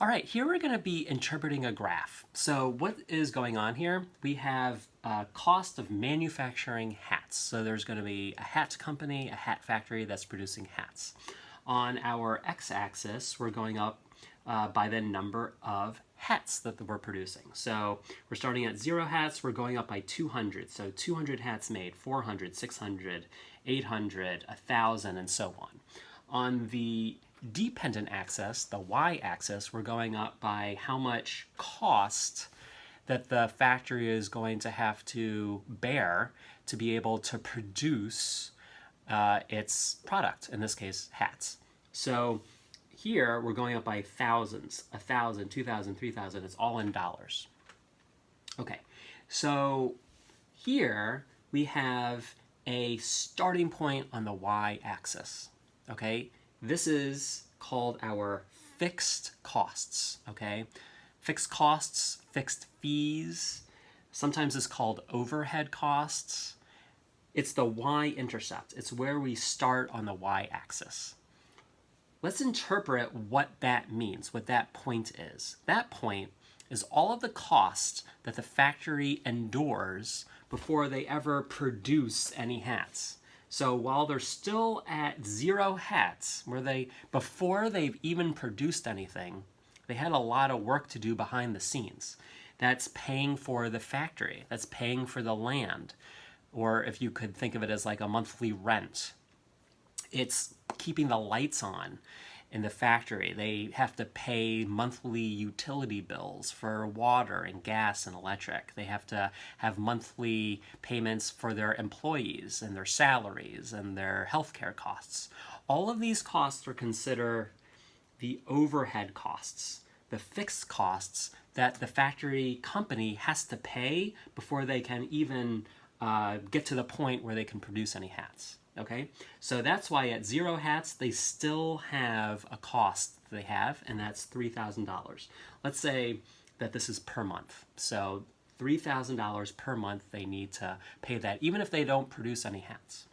All right, here we're going to be interpreting a graph. So what is going on here? We have a cost of manufacturing hats. So there's going to be a hat company, a hat factory that's producing hats. On our x-axis, we're going up by the number of hats that we're producing. So we're starting at 0 hats, we're going up by 200. So 200 hats made, 400, 600, 800, 1,000, and so on. On the dependent axis, the y-axis, we're going up by how much cost that the factory is going to have to bear to be able to produce its product, in this case, hats. So here we're going up by thousands, 1,000, 2,000, 3,000, it's all in dollars. Okay, so here we have a starting point on the y-axis. Okay, this is called our fixed costs, okay? Fixed costs, fixed fees, sometimes it's called overhead costs. It's the y-intercept. It's where we start on the y-axis. Let's interpret what that means, what that point is. That point is all of the costs that the factory endures before they ever produce any hats. So while they're still at 0 hats, before they've even produced anything, they had a lot of work to do behind the scenes. That's paying for the factory, that's paying for the land, or if you could think of it as like a monthly rent. It's keeping the lights on in the factory. They have to pay monthly utility bills for water and gas and electric. They have to have monthly payments for their employees and their salaries and their healthcare costs. All of these costs are considered the overhead costs, the fixed costs that the factory company has to pay before they can even get to the point where they can produce any hats. Okay, so that's why at 0 hats, they still have a cost that they have, and that's $3,000. Let's say that this is per month. So $3,000 per month they need to pay that, even if they don't produce any hats.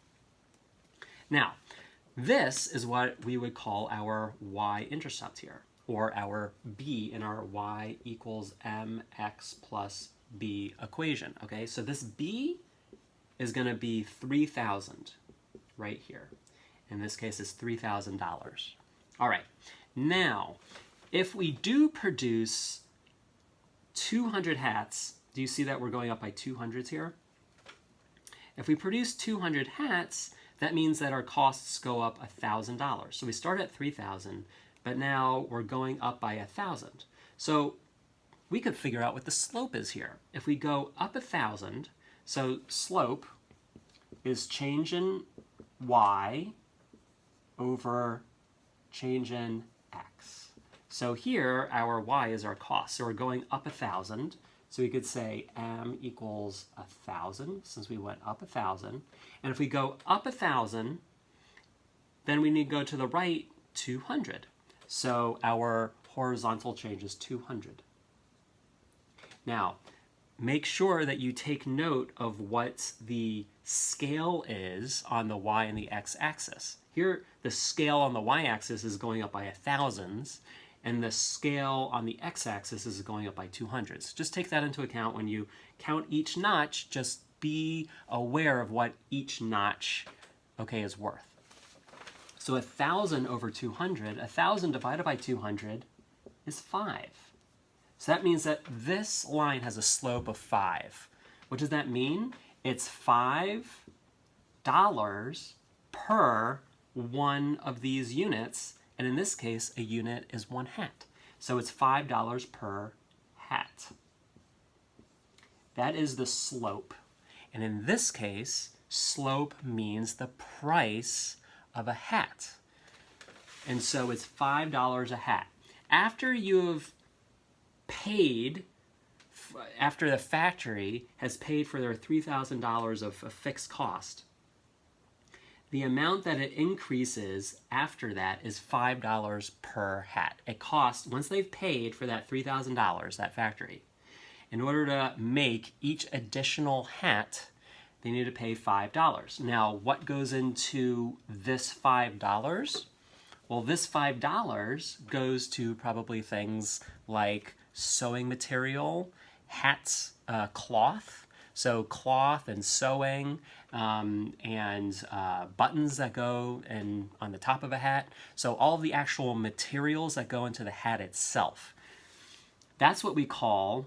Now, this is what we would call our y-intercept here, or our b in our y equals mx plus b equation. Okay, so this b is going to be 3,000. Right here. In this case, it's $3,000. All right. Now, if we do produce 200 hats, do you see that we're going up by 200s here? If we produce 200 hats, that means that our costs go up $1,000. So we start at 3,000, but now we're going up by 1,000. So we could figure out what the slope is here. If we go up 1,000, so slope is change in y over change in x. So here our y is our cost. So we're going up 1,000. So we could say m equals 1,000 since we went up 1,000. And if we go up 1,000, then we need to go to the right 200. So our horizontal change is 200. Now, make sure that you take note of what the scale is on the y and the x-axis. Here, the scale on the y-axis is going up by 1,000s, and the scale on the x-axis is going up by 200s. Just take that into account when you count each notch. Just be aware of what each notch, okay, is worth. So 1,000 over 200, 1,000 divided by 200 is 5. So that means that this line has a slope of 5. What does that mean? It's $5 per one of these units, and in this case, a unit is 1 hat. So it's $5 per hat. That is the slope. And in this case, slope means the price of a hat. And so it's $5 a hat. After you've paid, after the factory has paid for their $3,000 of fixed cost, the amount that it increases after that is $5 per hat. It costs, once they've paid for that $3,000, that factory, in order to make each additional hat, they need to pay $5. Now, what goes into this $5? Well, this $5 goes to probably things like sewing material, hats, cloth. So cloth and sewing, and buttons that go in on the top of a hat. So all the actual materials that go into the hat itself. That's what we call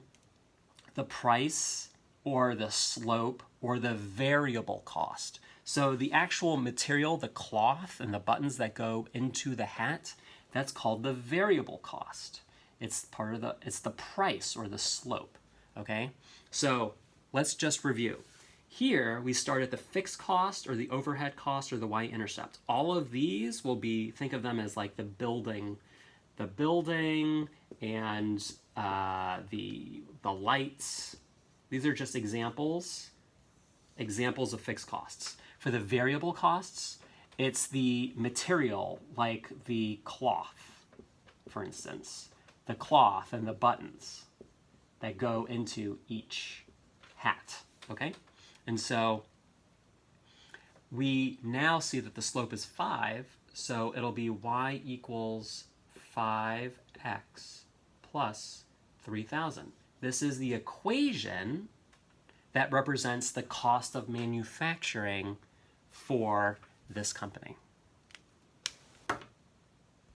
the price or the slope or the variable cost. So the actual material, the cloth and the buttons that go into the hat, that's called the variable cost. It's the price or the slope, okay? So let's just review. Here we start at the fixed cost or the overhead cost or the y-intercept. All of these will be, think of them as like the building and the lights. These are just examples of fixed costs. For the variable costs, it's the material, like the cloth, for instance, the cloth and the buttons that go into each hat, okay? And so we now see that the slope is 5, so it'll be y equals 5x plus 3,000. This is the equation that represents the cost of manufacturing for this company.